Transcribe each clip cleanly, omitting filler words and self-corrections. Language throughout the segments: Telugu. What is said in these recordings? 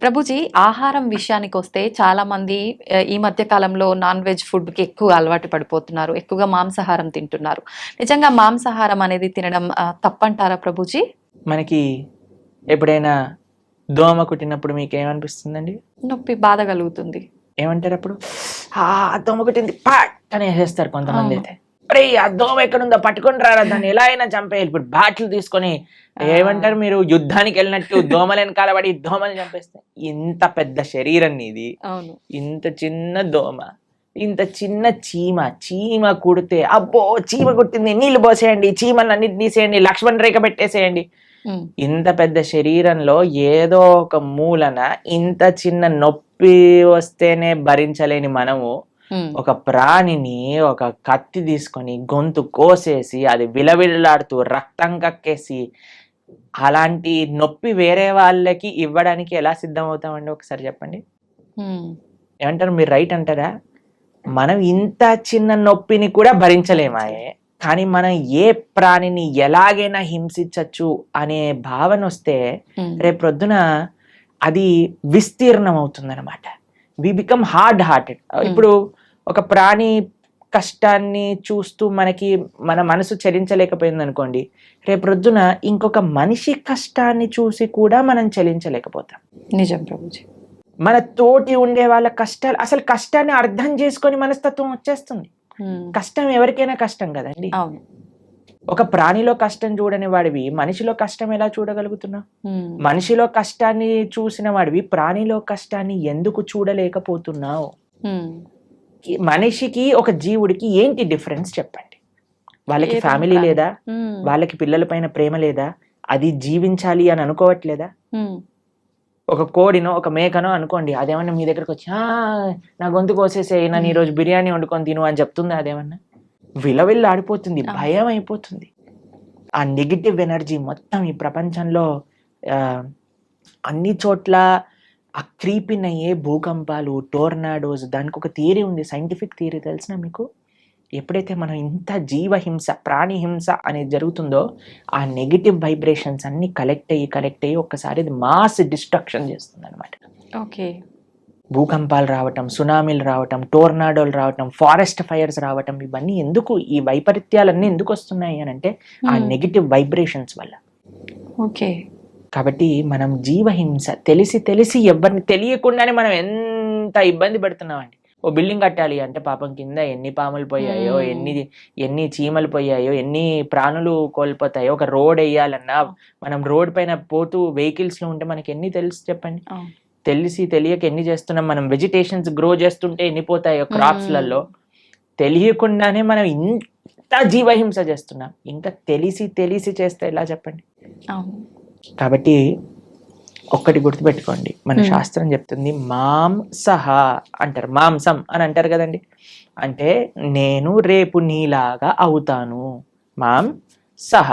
ప్రభుజీ, ఆహారం విషయానికొస్తే చాలామంది ఈ మధ్య కాలంలో నాన్ వెజ్ ఫుడ్‌కి ఎక్కువ అలవాటు పడిపోతున్నారు. ఎక్కువగా మాంసాహారం తింటున్నారు. నిజంగా మాంసాహారం అనేది తినడం తప్పంటారా ప్రభుజీ? మనకి ఎప్పుడైనా దోమ కుట్టినప్పుడు మీకేమనిపిస్తుందండి? నొప్పి, బాధ కలుగుతుంది. ఏమంటారు అప్పుడు? దోమ కుట్టింది పాట్ అని వేసేస్తారు కొంతమంది అవును. అయితే. అరే ఆ దోమ ఎక్కడుందో పట్టుకొని రారా, దాన్ని ఎలా అయినా చంపేయాలి. ఇప్పుడు బ్యాట్లు తీసుకొని ఏమంటారు, మీరు యుద్ధానికి వెళ్ళినట్టు దోమల వెనకాల పడి దోమలు చంపేస్తాయి. ఇంత పెద్ద శరీరం నీది, అవును. ఇంత చిన్న దోమ, ఇంత చిన్న చీమ కుడితే అబ్బో చీమ కుట్టింది, నీళ్లు పోసేయండి, చీమలు అన్నిటి తీసేయండి, లక్ష్మణ్ రేఖ పెట్టేసేయండి. హ్మ్. ఇంత పెద్ద శరీరంలో ఏదో ఒక మూలన ఇంత చిన్న నొప్పి వస్తేనే భరించలేని మనము హ్మ్. ఒక ప్రాణిని ఒక కత్తి తీసుకొని గొంతు కోసేసి అది విలవిల్లాడుతూ రక్తం కక్కేసి అలాంటి నొప్పి వేరే వాళ్ళకి ఇవ్వడానికి ఎలా సిద్ధమవుతామండి? ఒకసారి చెప్పండి. హ్మ్. ఏమంటారు, మీరు రైట్ అంటారా? మనం ఇంత చిన్న నొప్పిని కూడా భరించలేమాయే, కానీ మనం ఏ ప్రాణిని ఎలాగైనా హింసించచ్చు అనే భావన వస్తే హ్మ్. రేపొద్దున అది విస్తీర్ణం అవుతుందన్నమాట. We become hard hearted. ఇప్పుడు ఒక ప్రాణి కష్టాన్ని చూస్తూ మన మనసు చలించలేకపోయింది అనుకోండి, రేపొద్దున ఇంకొక మనిషి కష్టాన్ని చూసి కూడా మనం చలించలేకపోతాం. నిజం ప్రభుజీ. మన తోటి ఉండే వాళ్ళ కష్టాలు, అసలు కష్టాన్ని అర్థం చేసుకొని మనస్తత్వం వచ్చేస్తుంది. హ్మ్. కష్టం ఎవరికైనా కష్టం కదండి. అవును. ఒక ప్రాణిలో కష్టం చూడని వాడివి మనిషిలో కష్టం ఎలా చూడగలుగుతున్నావు? హ్మ్. మనిషిలో కష్టాన్ని చూసిన వాడివి ప్రాణిలో కష్టాన్ని ఎందుకు చూడలేకపోతున్నావు? హ్మ్. మనిషికి ఒక జీవుడికి ఏంటి డిఫరెన్స్ చెప్పండి? వాళ్ళకి ఏదైనా ఫ్యామిలీ ప్రాణి. లేదా? హ్మ్. వాళ్ళకి పిల్లల పైన ప్రేమ లేదా? అది జీవించాలి అని అనుకోవట్లేదా? హ్మ్. ఒక కోడినో ఒక మేకనో అనుకోండి, అదేమన్నా మీ దగ్గరకు వచ్చి నా గొంతు కోసేసేయి, నన్ను ఈరోజు బిర్యానీ వండుకొని తిను అని చెప్తుందా? అదేమన్నా విలవిల్లు ఆడిపోతుంది, భయం అయిపోతుంది. ఆ నెగిటివ్ ఎనర్జీ మొత్తం ఈ ప్రపంచంలో అన్ని చోట్ల ఆ క్రీపిన్ అయ్యే భూకంపాలు, టోర్నాడోస్, దానికి ఒక థియరీ ఉంది, సైంటిఫిక్ థియరీ తెలిసిన మీకు? ఎప్పుడైతే మనం ఇంత జీవహింస, ప్రాణి హింస అనేది జరుగుతుందో ఆ నెగిటివ్ వైబ్రేషన్స్ అన్ని కలెక్ట్ అయ్యి ఒక్కసారి ఇది మాస్ డిస్ట్రక్షన్ చేస్తుంది అనమాట. ఓకే. భూకంపాలు రావటం, సునామీలు రావటం, టోర్నాడోలు రావటం, ఫారెస్ట్ ఫైర్స్ రావటం, ఇవన్నీ ఎందుకు, ఈ వైపరీత్యాలన్నీ ఎందుకు వస్తున్నాయి అని అంటే ఆ నెగిటివ్ వైబ్రేషన్స్ వల్ల. ఓకే. కాబట్టి మనం జీవహింస తెలిసి ఎవరిని తెలియకుండానే మనం ఎంత ఇబ్బంది పెడుతున్నామండి. ఓ బిల్డింగ్ కట్టాలి అంటే పాపం కింద ఎన్ని పాములు పోయాయో, ఎన్ని చీమలు పోయాయో, ఎన్ని ప్రాణులు కోల్పోతాయో. ఒక రోడ్ వేయాలన్నా, మనం రోడ్ పైన పోతూ వెహికల్స్ లో ఉంటే మనకి ఎన్ని తెలుసు చెప్పండి? తెలియక ఎన్ని చేస్తున్నాం. మనం వెజిటేషన్స్ గ్రో చేస్తుంటే ఎన్ని పోతాయో క్రాప్స్లలో. తెలియకుండానే మనం ఇంత జీవహింస చేస్తున్నాం. ఇంకా తెలిసి చేస్తే ఎలా చెప్పండి? కాబట్టి ఒక్కటి గుర్తుపెట్టుకోండి, మన శాస్త్రం చెప్తుంది మాంసహ అంటారు, మాంసం అని అంటారు కదండి. అంటే నేను రేపు నీలాగా అవుతాను. మాంసహ,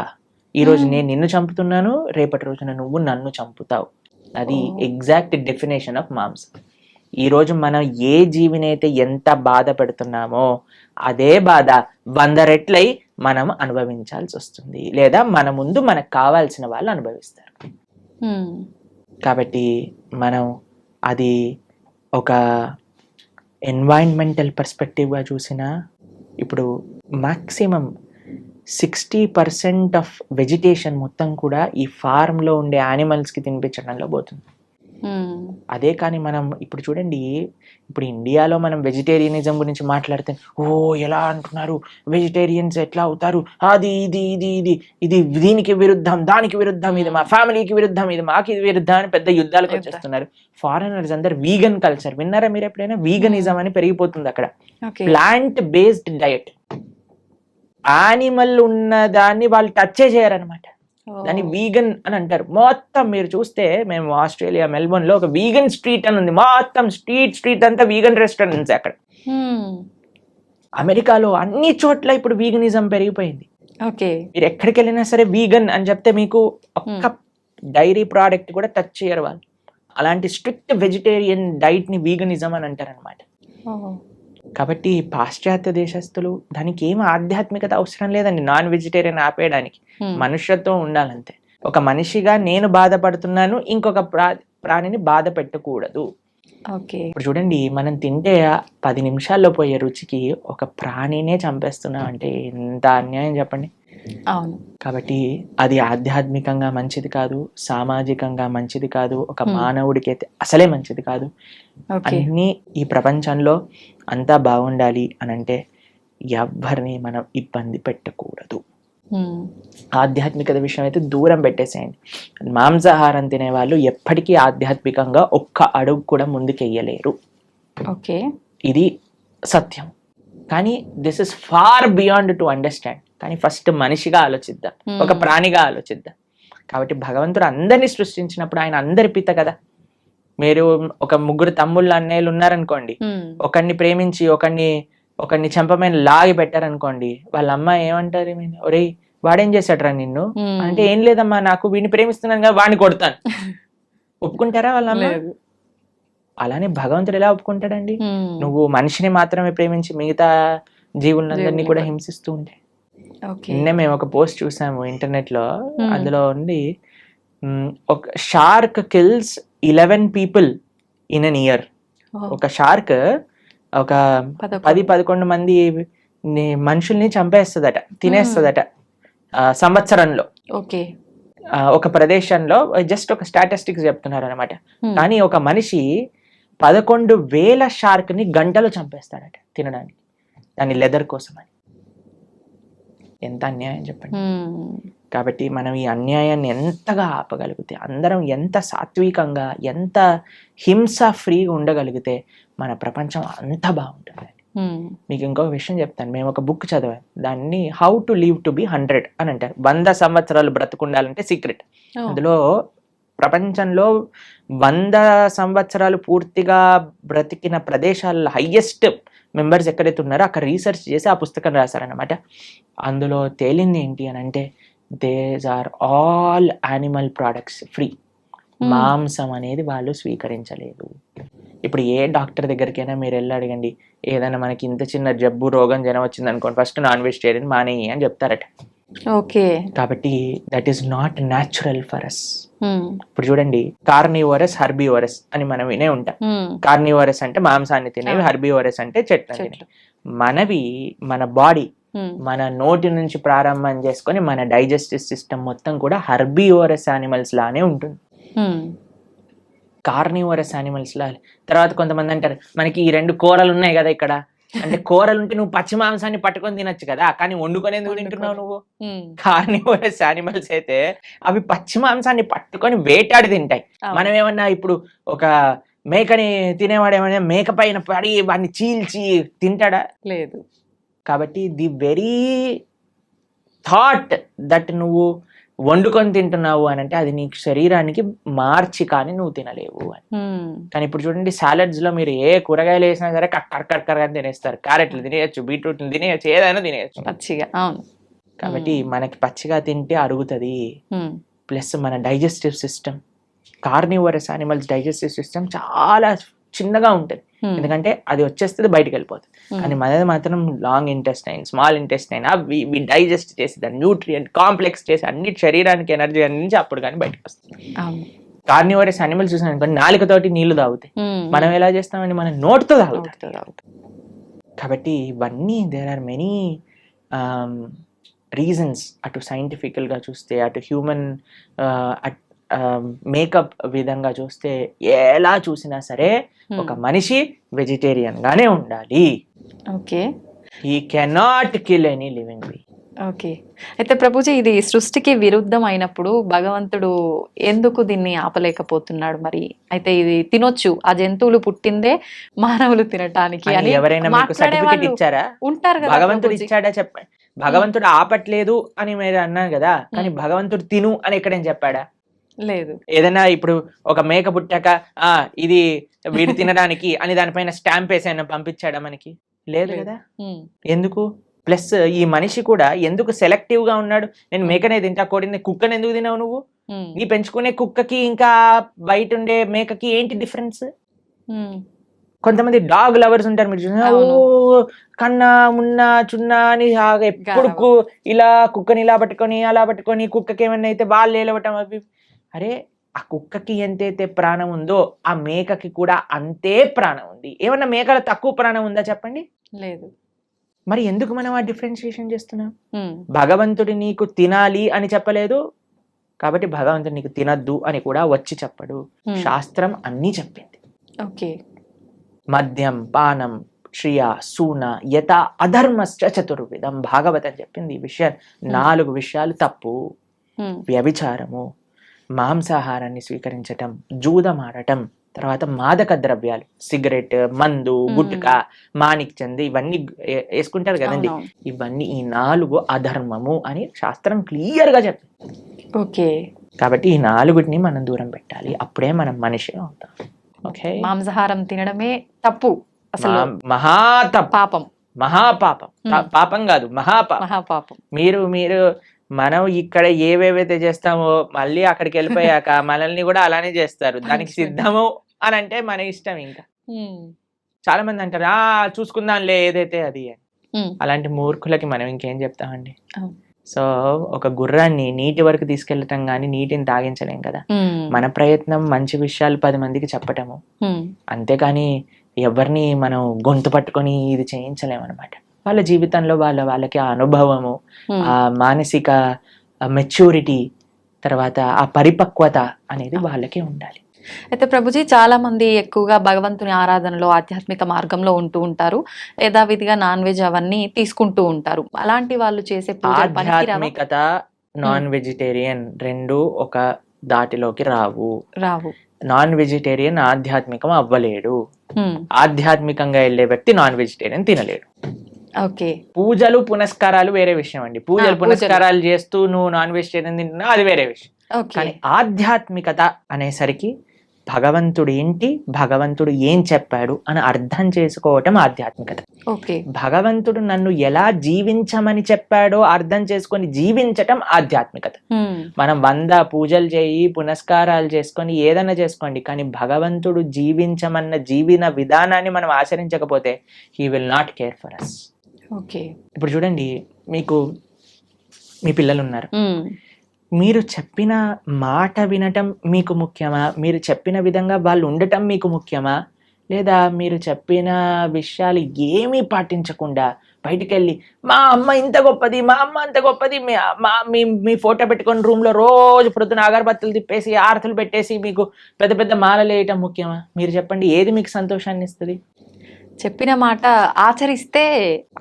ఈరోజు నేను నిన్ను చంపుతున్నాను, రేపటి రోజున నువ్వు నన్ను చంపుతావు. అది ఎగ్జాక్ట్ డెఫినేషన్ ఆఫ్ మాంసం. ఈరోజు మనం ఏ జీవినైతే ఎంత బాధ పెడుతున్నామో అదే బాధ 100 రెట్లై మనం అనుభవించాల్సి వస్తుంది, లేదా మన ముందు మనకు కావాల్సిన వాళ్ళు అనుభవిస్తారు. కాబట్టి మనం అది ఒక ఎన్వైరన్మెంటల్ పర్స్పెక్టివ్గా చూసినా, ఇప్పుడు మ్యాక్సిమం 60% ఆఫ్ వెజిటేషన్ మొత్తం కూడా ఈ ఫార్మ్లో ఉండే యానిమల్స్కి తినిపించడంలో పోతుంది. అదే కానీ మనం ఇప్పుడు చూడండి, ఇప్పుడు ఇండియాలో మనం వెజిటేరియనిజం గురించి మాట్లాడితే ఎలా అంటున్నారు, వెజిటేరియన్స్ ఎట్లా అవుతారు, అది ఇది ఇది ఇది ఇది దీనికి విరుద్ధం, దానికి విరుద్ధం, ఇది మా ఫ్యామిలీకి విరుద్ధం, ఇది మాకు ఇది విరుద్ధం అని పెద్ద యుద్ధాలకు వచ్చేస్తున్నారు. ఫారినర్స్ అందరు వీగన్ కల్చర్ విన్నారా మీరు ఎప్పుడైనా? వీగనిజం అని పెరిగిపోతుంది అక్కడ. ప్లాంట్ బేస్డ్ డయట్, యానిమల్ ఉన్న దాన్ని వాళ్ళు టచ్ చేయరనమాట, దాన్ని వీగన్ అని అంటారు. మొత్తం మీరు చూస్తే, మేము ఆస్ట్రేలియా మెల్బోర్న్ లో ఒక వీగన్ స్ట్రీట్ అని ఉంది, మొత్తం స్ట్రీట్ అంతా వీగన్ రెస్టారెంట్స్ అక్కడ. అమెరికాలో అన్ని చోట్ల ఇప్పుడు వీగనిజం పెరిగిపోయింది. మీరు ఎక్కడికి వెళ్ళినా సరే వీగన్ అని చెప్తే మీకు ఒక్క డైరీ ప్రోడక్ట్ కూడా టచ్ చేయరు వాళ్ళు. అలాంటి స్ట్రిక్ట్ వెజిటేరియన్ డైట్ ని వీగనిజం అని అంటారు అనమాట. కాబట్టి పాశ్చాత్య దేశస్తులు, దానికి ఏం ఆధ్యాత్మికత అవసరం లేదండి నాన్ వెజిటేరియన్ ఆపేయడానికి. మనుష్యత్వం ఉండాలంతే. ఒక మనిషిగా నేను బాధపడుతున్నాను, ఇంకొక ప్రాణిని బాధ పెట్టకూడదు. ఓకే. ఇప్పుడు చూడండి, మనం తింటే 10 నిమిషాల్లో పోయే రుచికి ఒక ప్రాణినే చంపేస్తున్నాం అంటే ఎంత అన్యాయం చెప్పండి. అవును. కాబట్టి అది ఆధ్యాత్మికంగా మంచిది కాదు, సామాజికంగా మంచిది కాదు, ఒక మానవుడికి అయితే అసలే మంచిది కాదు. ఓకే. అన్నీ ఈ ప్రపంచంలో అంతా బాగుండాలి అని అంటే ఎవ్వరిని మనం ఇబ్బంది పెట్టకూడదు. ఆధ్యాత్మికత విషయం అయితే దూరం పెట్టేసేయండి. మాంసాహారం తినే వాళ్ళు ఎప్పటికీ ఆధ్యాత్మికంగా ఒక్క అడుగు కూడా ముందుకెయ్యలేరు. ఓకే. ఇది సత్యం. కానీ this is far beyond to understand. కానీ ఫస్ట్ మనిషిగా ఆలోచిద్దాం, ఒక ప్రాణిగా ఆలోచిద్దాం. కాబట్టి భగవంతుడు అందరినీ సృష్టించినప్పుడు ఆయన అందరి పిత కదా. మీరు ఒక 3 తమ్ముళ్ళు అన్నయ్యలు ఉన్నారనుకోండి, ఒకరిని ప్రేమించి ఒకరిని చెంపమైన లాగి పెట్టారనుకోండి, వాళ్ళ అమ్మ ఏమంటారు, ఒరేయ్ వాడేం చేశాడరా నిన్ను అంటే, ఏం లేదమ్మా నాకు వీడిని ప్రేమిస్తున్నాను కదా వాడిని కొడతాను. ఒప్పుకుంటారా వాళ్ళ అమ్మ? అలానే భగవంతుడు ఎలా ఒప్పుకుంటాడండి? నువ్వు మనిషిని మాత్రమే ప్రేమించి మిగతా జీవులందరినీ కూడా హింసిస్తూ ఉంటే. నిన్నే మేము ఒక పోస్ట్ చూసాము ఇంటర్నెట్ లో, అందులో ఉంది ఒక shark kills 11 people in an year. ఒక షార్క్ ఒక 10-11 మంది మనుషుల్ని చంపేస్తుందట, తినేస్తుందట సంవత్సరంలో. ఓకే. ఒక ప్రదేశంలో జస్ట్ ఒక స్టాటిస్టిక్స్ చెప్తున్నారు అనమాట. కానీ ఒక మనిషి 11,000 షార్క్ ని గంటలో చంపేస్తాడట తినడానికి, దాని లెదర్ కోసం అని. ఎంత అన్యాయం చెప్పండి. కాబట్టి మనం ఈ అన్యాయాన్ని ఎంతగా ఆపగలిగితే, అందరం ఎంత సాత్వికంగా, ఎంత హింస ఫ్రీగా ఉండగలిగితే మన ప్రపంచం అంత బాగుంటుంది. మీకు ఇంకొక విషయం చెప్తాను. మేము ఒక బుక్ చదివాం, దాన్ని how to live to be 100 అని అంటారు. 100 సంవత్సరాలు బ్రతుకుండాలంటే సీక్రెట్. అందులో ప్రపంచంలో 100 సంవత్సరాలు పూర్తిగా బ్రతికిన ప్రదేశాల్లో హైయెస్ట్ మెంబర్స్ ఎక్కడైతే ఉన్నారో అక్కడ రీసెర్చ్ చేసి ఆ పుస్తకం రాశారనమాట. అందులో తేలింది ఏంటి అని అంటే, these are all animal products free. మాంసం అనేది వాళ్ళు స్వీకరించలేదు. ఇప్పుడు ఏ డాక్టర్ దగ్గరికైనా మీరు వెళ్ళి అడగండి, ఏదైనా మనకి ఇంత చిన్న జబ్బు రోగం జనం వచ్చింది అనుకోండి, ఫస్ట్ నాన్ వెజిటేరియన్ మానేయి అని చెప్తారట. ఓకే. కాబట్టి that is not natural for us. ఇప్పుడు చూడండి, కార్నివోరస్, హర్బివోరస్ అని మనం వినే ఉంటాం. కార్నివోరస్ అంటే మాంసాన్ని తినేవి, హర్బివోరస్ అంటే చెట్లు తినేవి. మనవి మన బాడీ మన నోటి నుంచి ప్రారంభం చేసుకొని మన డైజెస్టివ్ సిస్టమ్ మొత్తం కూడా హర్బివోరస్ యానిమల్స్ లానే ఉంటుంది, కార్నివోరస్ యానిమల్స్ లా. తర్వాత కొంతమంది అంటారు, మనకి ఈ 2 కూరలు ఉన్నాయి కదా ఇక్కడ అంటే, కూరలు ఉంటే నువ్వు పచ్చి మాంసాన్ని పట్టుకొని తినొచ్చు కదా, కానీ వండుకొని ఎందుకు తింటున్నావు నువ్వు? కార్నివోరస్ యానిమల్స్ అయితే అవి పచ్చి మాంసాన్ని పట్టుకొని వేటాడి తింటాయి. మనం ఏమన్నా ఇప్పుడు ఒక మేకని తినేవాడు ఏమన్నా మేక పైన పడి వాడిని చీల్చి తింటాడా? లేదు. కాబట్టి ది వెరీ థాట్ దట్ నువ్వు వండుకొని తింటున్నావు అని అంటే అది నీ శరీరానికి మార్చి కానీ నువ్వు తినలేవు అని. కానీ ఇప్పుడు చూడండి, సాలడ్స్ లో మీరు ఏ కూరగాయలు వేసినా సరే కక్కర్ అని తినేస్తారు. క్యారెట్లు తినేయచ్చు, బీట్రూట్లు తినేయచ్చు, ఏదైనా తినేయచ్చు పచ్చిగా. అవును. కాబట్టి మనకి పచ్చిగా తింటే అరుగుతుంది. ప్లస్ మన digestive system, carnivorous animals digestive system చాలా చిన్నగా ఉంటుంది, ఎందుకంటే అది వచ్చేస్తుంది బయటకు వెళ్ళిపోతుంది. కానీ మనది మాత్రం లాంగ్ ఇంటెస్టైన్, స్మాల్ ఇంటెస్టైన్, అవి డైజెస్ట్ చేసి దాన్ని న్యూట్రియంట్ కాంప్లెక్స్ చేసి అన్ని శరీరానికి ఎనర్జీ అందించి అప్పుడు కానీ బయటకు వస్తుంది. కార్నివోరస్ యానిమల్స్ చూసాను అనుకోండి, నాలుకతోటి నీళ్లు తాగుతాయి. మనం ఎలా చేస్తామండి? మనం నోటితో తాగుతాం. కాబట్టి ఇవన్నీ దేర్ ఆర్ మెనీ రీజన్స్. అటు సైంటిఫికల్ గా చూస్తే, అటు హ్యూమన్ మేకప్ విధంగా చూస్తే, ఎలా చూసినా సరే ఒక మనిషి వెజిటేరియన్ గానే ఉండాలి. Okay. He cannot kill any living being. Okay. అయితే ప్రభుజీ, ఇది సృష్టికి విరుద్ధం అయినప్పుడు భగవంతుడు ఎందుకు దీన్ని ఆపలేకపోతున్నాడు మరి? అయితే ఇది తినొచ్చు, ఆ జంతువులు పుట్టిందే మానవులు తినటానికి అని ఎవరైనా మీకు సర్టిఫికెట్ ఇచ్చారా? ఉంటారు కదా. భగవంతుడు ఇచ్చాడా చెప్పండి. భగవంతుడు ఆపట్లేదు అని మీరు అన్నారు కదా, కానీ భగవంతుడు తిను అని ఎక్కడేం చెప్పాడా? లేదు. ఏదైనా ఇప్పుడు ఒక మేక పుట్టాక ఇది వీడు తినడానికి అని దానిపైన స్టాంప్ వేసి ఆయన పంపించాడా మనకి? లేదు కదా. ఎందుకు? ప్లస్ ఈ మనిషి కూడా ఎందుకు సెలెక్టివ్ గా ఉన్నాడు? నేను మేకనే తింటా, కోడిని, కుక్కని ఎందుకు తినావు నువ్వు? నీ పెంచుకునే కుక్కకి ఇంకా బయట ఉండే మేకకి ఏంటి డిఫరెన్స్? కొంతమంది డాగ్ లవర్స్ ఉంటారు, మీరు చూసిన, ఓ కన్నా మున్నా చున్నా అని ఎప్పుడు ఇలా కుక్కని ఇలా పట్టుకొని అలా పట్టుకొని, కుక్కకి ఏమన్నా అయితే వాళ్ళు ఏలవటం అవి. అరే ఆ కుక్కకి ఎంతైతే ప్రాణం ఉందో ఆ మేకకి కూడా అంతే ప్రాణం ఉంది. ఏమన్నా మేకల తక్కువ ప్రాణం ఉందా చెప్పండి? లేదు. మరి ఎందుకు మనం ఆ డిఫరెన్షియేషన్ చేస్తున్నాం? ఉమ్, భగవంతుడు నీకు తినాలి అని చెప్పలేదు, కాబట్టి భగవంతుడు నీకు తినద్దు అని కూడా వచ్చి చెప్పడు. ఉమ్, శాస్త్రం అన్నీ చెప్పింది. ఓకే. మద్యం, పానం, శ్రియ, సూన, యత అధర్మశ్చ చతుర్విధం. భాగవతం చెప్పింది ఈ విషయాలు. 4 విషయాలు తప్పు. ఉమ్, వ్యభిచారము, మాంసాహారాన్ని స్వీకరించటం, జూదమాడటం, తర్వాత మాదక ద్రవ్యాలు, సిగరెట్, మందు, గుట్కా, మాణిక్ చంద్ ఇవన్నీ వేసుకుంటారు కదండి. అవునవును. ఇవన్నీ ఈ 4 అధర్మము అని శాస్త్రం క్లియర్ గా చెప్పింది. ఓకే. కాబట్టి ఈ 4టిని మనం దూరం పెట్టాలి, అప్పుడే మనం మనిషి అవుతాం. ఓకే. మాంసాహారం తినడమే తప్పు, అసలు మహాతప్పు, పాపం, మహాపాపం. పాపం కాదు, మహాపాపం. మహాపాపం. మీరు మనం ఇక్కడ ఏవేవైతే చేస్తామో మళ్ళీ అక్కడికి వెళ్ళిపోయాక మనల్ని కూడా అలానే చేస్తారు. దానికి సిద్ధము అని అంటే మన ఇష్టం. ఇంకా ఉమ్, చాలా మంది అంటారు చూసుకుందాంలే ఏదైతే అది అని. ఉమ్, అలాంటి మూర్ఖులకి మనం ఇంకేం చెప్తామండి? అవును. సో ఒక గుర్రాన్ని నీటి వరకు తీసుకెళ్ళటం కానీ నీటిని తాగించలేం కదా. ఉమ్, మన ప్రయత్నం మంచి విషయాలు 10 మందికి చెప్పటము, ఉమ్, అంతేకాని ఎవరిని మనం గొంతు పట్టుకొని ఇది చేయించలేమన్నమాట. వాళ్ళ జీవితంలో వాళ్ళకి ఆ అనుభవము, ఆ మానసిక మెచ్యూరిటీ, తర్వాత ఆ పరిపక్వత అనేది వాళ్ళకే ఉండాలి. అయితే ప్రభుజీ, చాలా మంది ఎక్కువగా భగవంతుని ఆరాధనలో ఆధ్యాత్మిక మార్గంలో ఉంటూ ఉంటారు, యథావిధిగా నాన్ వెజ్ అవన్నీ తీసుకుంటూ ఉంటారు. అలాంటి వాళ్ళు చేసే పూజలు పనికిరావా? ఆధ్యాత్మికత, నాన్ వెజిటేరియన్ రెండు ఒక దాటిలోకి రావు. నాన్ వెజిటేరియన్ ఆధ్యాత్మికం అవ్వలేడు. ఆధ్యాత్మికంగా వెళ్ళే వ్యక్తి నాన్ వెజిటేరియన్ తినలేడు. ఓకే. పూజలు పునస్కారాలు వేరే విషయం అండి. పూజలు పునస్కారాలు చేస్తూ నువ్వు నాన్ వెజిటేరియన్ తింటున్నా అది వేరే విషయం. కానీ ఆధ్యాత్మికత అనేసరికి భగవంతుడు ఏంటి, భగవంతుడు ఏం చెప్పాడు అని అర్థం చేసుకోవటం ఆధ్యాత్మికత. భగవంతుడు నన్ను ఎలా జీవించమని చెప్పాడో అర్థం చేసుకొని జీవించటం ఆధ్యాత్మికత. మనం 100 పూజలు చేయి, పునస్కారాలు చేసుకొని ఏదైనా చేసుకోండి, కానీ భగవంతుడు జీవించమన్న జీవన విధానాన్ని మనం ఆచరించకపోతే he will not care for us. ఇప్పుడు చూడండి, మీకు మీ పిల్లలు ఉన్నారు, మీరు చెప్పిన మాట వినటం మీకు ముఖ్యమా? మీరు చెప్పిన విధంగా వాళ్ళు ఉండటం మీకు ముఖ్యమా? లేదా మీరు చెప్పిన విషయాలు ఏమీ పాటించకుండా బయటికి వెళ్ళి మా అమ్మ ఇంత గొప్పది, మా అమ్మ అంత గొప్పది, మీ ఫోటో పెట్టుకొని రూమ్లో రోజు ప్రొద్దున అగరబత్తులు తిప్పేసి ఆరతులు పెట్టేసి మీకు పెద్ద పెద్ద మాలలు వేయటం ముఖ్యమా? మీరు చెప్పండి, ఏది మీకు సంతోషాన్ని ఇస్తుంది? చెప్పిన మాట ఆచరిస్తే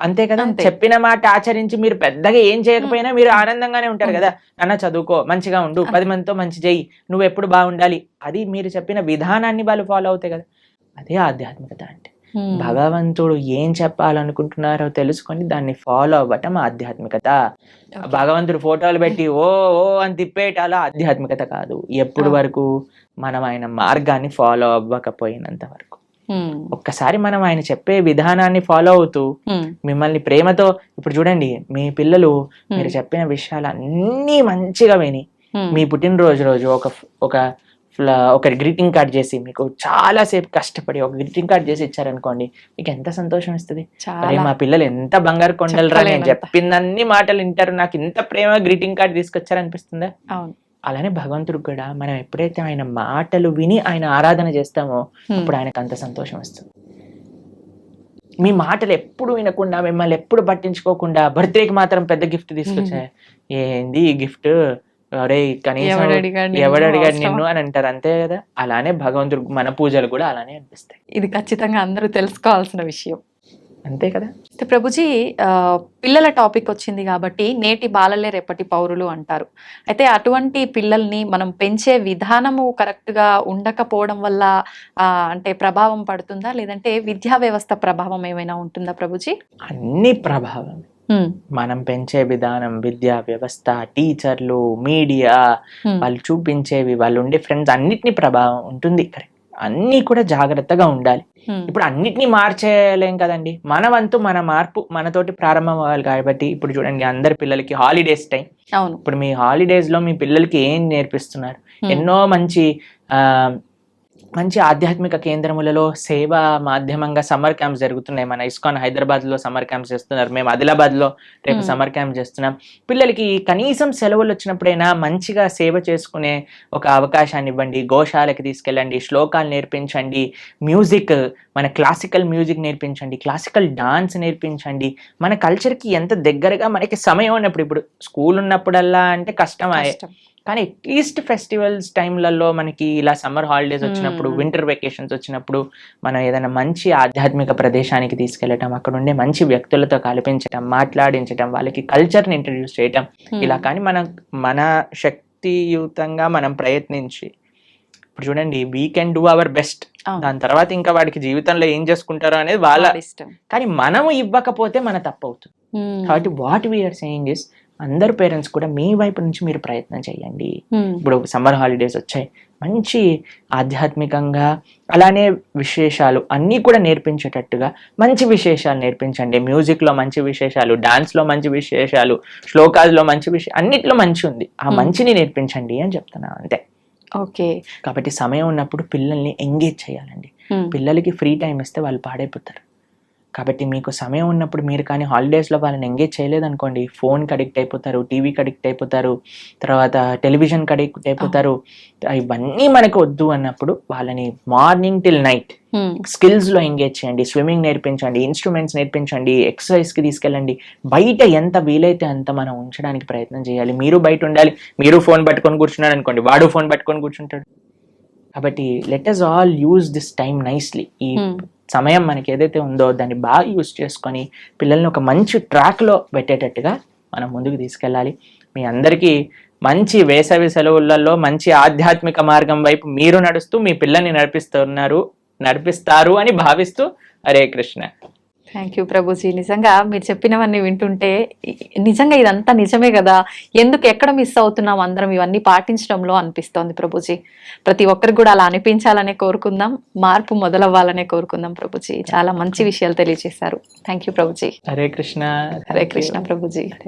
అంతే కదా. చెప్పిన మాట ఆచరించి మీరు పెద్దగా ఏం చేయకపోయినా మీరు ఆనందంగానే ఉంటారు కదా. అన్న చదువుకో, మంచిగా ఉండు, 10 మందితో మంచి చెయ్యి, నువ్వు ఎప్పుడు బాగుండాలి, అది మీరు చెప్పిన విధానాన్ని వాళ్ళు ఫాలో అవుతాయి కదా. అదే ఆధ్యాత్మికత అంటే. భగవంతుడు ఏం చెప్పాలనుకుంటున్నారో తెలుసుకొని దాన్ని ఫాలో అవ్వటం ఆధ్యాత్మికత. భగవంతుడు ఫోటోలు పెట్టి ఓ ఓ అని తిప్పేటాలో ఆధ్యాత్మికత కాదు. ఎప్పుడు వరకు మనం ఆయన మార్గాన్ని ఫాలో అవ్వకపోయినంత వరకు. ఒక్కసారి మనం ఆయన చెప్పే విధానాన్ని ఫాలో అవుతూ మిమ్మల్ని ప్రేమతో, ఇప్పుడు చూడండి మీ పిల్లలు మీరు చెప్పిన విషయాలు అన్నీ మంచిగా విని మీ పుట్టినరోజు రోజు ఒక గ్రీటింగ్ కార్డ్ చేసి మీకు చాలా సేపు కష్టపడి ఒక గ్రీటింగ్ కార్డ్ చేసి ఇచ్చారనుకోండి, మీకు ఎంత సంతోషం ఇస్తుంది. అరే మా పిల్లలు ఎంత బంగారు కొండలరా, నేను చెప్పినన్ని మాటలు వింటారు, నాకు ఇంత ప్రేమ గ్రీటింగ్ కార్డ్ తీసుకొచ్చారనిపిస్తుందా? అలానే భగవంతుడికి కూడా మనం ఎప్పుడైతే ఆయన మాటలు విని ఆయన ఆరాధన చేస్తామో అప్పుడు ఆయనకు అంత సంతోషం వస్తుంది. మీ మాటలు ఎప్పుడు వినకుండా, మిమ్మల్ని ఎప్పుడు పట్టించుకోకుండా బర్త్డేకి మాత్రం పెద్ద గిఫ్ట్ తీసుకొచ్చా, ఏంది ఈ గిఫ్ట్, అరే కనీసం ఎవడు అడిగాడు నిన్ను అని అంటారు, అంతే కదా. అలానే భగవంతుడు మన పూజలు కూడా అలానే అనిపిస్తాయి. ఇది ఖచ్చితంగా అందరూ తెలుసుకోవాల్సిన విషయం, అంతే కదా. ప్రభుజీ, పిల్లల టాపిక్ వచ్చింది కాబట్టి నేటి బాలలే రేపటి పౌరులు అంటారు. అయితే అటువంటి పిల్లల్ని మనం పెంచే విధానము కరెక్ట్ గా ఉండకపోవడం వల్ల అంటే ప్రభావం పడుతుందా, లేదంటే విద్యా వ్యవస్థ ప్రభావం ఏమైనా ఉంటుందా ప్రభుజీ? అన్ని ప్రభావం. మనం పెంచే విధానం, విద్యా వ్యవస్థ, టీచర్లు, మీడియా, వాళ్ళు చూపించేవి, వాళ్ళు ఉండే ఫ్రెండ్స్, అన్నిటినీ ప్రభావం ఉంటుంది. కరెక్ట్, అన్నీ కూడా జాగ్రత్తగా ఉండాలి. ఇప్పుడు అన్నిటినీ మార్చేయలేం కదండి. మన వంతు మన మార్పు మనతోటి ప్రారంభం అవ్వాలి. కాబట్టి ఇప్పుడు చూడండి, అందరి పిల్లలకి హాలిడేస్ టైం. ఇప్పుడు మీ హాలిడేస్ లో మీ పిల్లలకి ఏం నేర్పిస్తున్నారు? ఎన్నో మంచి మంచి ఆధ్యాత్మిక కేంద్రములలో సేవా మాధ్యమంగా సమ్మర్ క్యాంప్స్ జరుగుతున్నాయి. మన ఇస్కాన్ హైదరాబాద్లో సమ్మర్ క్యాంప్స్ చేస్తున్నారు, మేము ఆదిలాబాద్లో రేపు సమ్మర్ క్యాంప్ చేస్తున్నాం. పిల్లలకి కనీసం సెలవులు వచ్చినప్పుడైనా మంచిగా సేవ చేసుకునే ఒక అవకాశాన్ని ఇవ్వండి. గోశాలకి తీసుకెళ్ళండి, శ్లోకాలు నేర్పించండి, మ్యూజిక్, మన క్లాసికల్ మ్యూజిక్ నేర్పించండి, క్లాసికల్ డాన్స్ నేర్పించండి. మన కల్చర్కి ఎంత దగ్గరగా మనకి సమయం ఉన్నప్పుడు, ఇప్పుడు స్కూల్ ఉన్నప్పుడల్లా అంటే కష్టమే, కానీ అట్లీస్ట్ ఫెస్టివల్స్ టైంలలో మనకి ఇలా సమ్మర్ హాలిడేస్ వచ్చినప్పుడు, వింటర్ వెకేషన్స్ వచ్చినప్పుడు మనం ఏదైనా మంచి ఆధ్యాత్మిక ప్రదేశానికి తీసుకెళ్ళటం, అక్కడ ఉండే మంచి వ్యక్తులతో కల్పించటం, మాట్లాడించటం, వాళ్ళకి కల్చర్ని ఇంట్రడ్యూస్ చేయటం, ఇలా కానీ మన శక్తియుతంగా మనం ప్రయత్నించి, ఇప్పుడు చూడండి we can do our best. దాని తర్వాత ఇంకా వాడికి జీవితంలో ఏం చేసుకుంటారో అనేది వాళ్ళ ఇష్టం, కానీ మనము ఇవ్వకపోతే మన తప్పు అవుతుంది. కాబట్టి వాట్ వీఆర్ సేయింగ్ ఇస్, అందరు పేరెంట్స్ కూడా మీ వైపు నుంచి మీరు ప్రయత్నం చేయండి. ఇప్పుడు సమ్మర్ హాలిడేస్ వచ్చాయి, మంచి ఆధ్యాత్మికంగా అలానే విశేషాలు అన్నీ కూడా నేర్పించేటట్టుగా మంచి విశేషాలు నేర్పించండి. మ్యూజిక్లో మంచి విశేషాలు, డాన్స్లో మంచి విశేషాలు, శ్లోకాల్లో మంచి విషయం, అన్నిట్లో మంచి ఉంది, ఆ మంచిని నేర్పించండి అని చెప్తున్నా అంతే. ఓకే. కాబట్టి సమయం ఉన్నప్పుడు పిల్లల్ని ఎంగేజ్ చేయాలండి. పిల్లలకి ఫ్రీ టైం ఇస్తే వాళ్ళు పాడైపోతారు. కాబట్టి మీకు సమయం ఉన్నప్పుడు మీరు కానీ హాలిడేస్లో వాళ్ళని ఎంగేజ్ చేయలేదనుకోండి, ఫోన్కి అడిక్ట్ అయిపోతారు, టీవీకి అడిక్ట్ అయిపోతారు, తర్వాత టెలివిజన్కి అడిక్ట్ అయిపోతారు. ఇవన్నీ మనకు వద్దు అన్నప్పుడు వాళ్ళని మార్నింగ్ టిల్ నైట్ స్కిల్స్లో ఎంగేజ్ చేయండి, స్విమ్మింగ్ నేర్పించండి, ఇన్స్ట్రుమెంట్స్ నేర్పించండి, ఎక్సర్సైజ్కి తీసుకెళ్ళండి. బయట ఎంత వీలైతే అంత మనం ఉంచడానికి ప్రయత్నం చేయాలి. మీరు బయట ఉండాలి, మీరు ఫోన్ పట్టుకొని కూర్చున్నాడు అనుకోండి, వాడు ఫోన్ పట్టుకొని కూర్చుంటాడు. కాబట్టి let us all use this time nicely. ఈ సమయం మనకి ఏదైతే ఉందో దాన్ని బాగా యూజ్ చేసుకొని పిల్లల్ని ఒక మంచి ట్రాక్లో పెట్టేటట్టుగా మనం ముందుకు తీసుకెళ్ళాలి. మీ అందరికీ మంచి వేసవి సెలవులలో మంచి ఆధ్యాత్మిక మార్గం వైపు మీరు నడుస్తూ మీ పిల్లల్ని నడిపిస్తారు అని భావిస్తూ, హరే కృష్ణ. Thank you Prabhuji. నిజంగా మీరు చెప్పినవన్నీ వింటుంటే నిజంగా ఇదంతా నిజమే కదా, ఎందుకు ఎక్కడ మిస్ అవుతున్నాం అందరం ఇవన్నీ పాటించడంలో అనిపిస్తోంది ప్రభుజీ. ప్రతి ఒక్కరికి కూడా అలా అనిపించాలనే కోరుకుందాం, మార్పు మొదలవ్వాలనే కోరుకుందాం ప్రభుజీ. చాలా మంచి విషయాలు తెలియజేశారు. Thank you Prabhuji. హరే కృష్ణ. హరే కృష్ణ ప్రభుజీ. హరే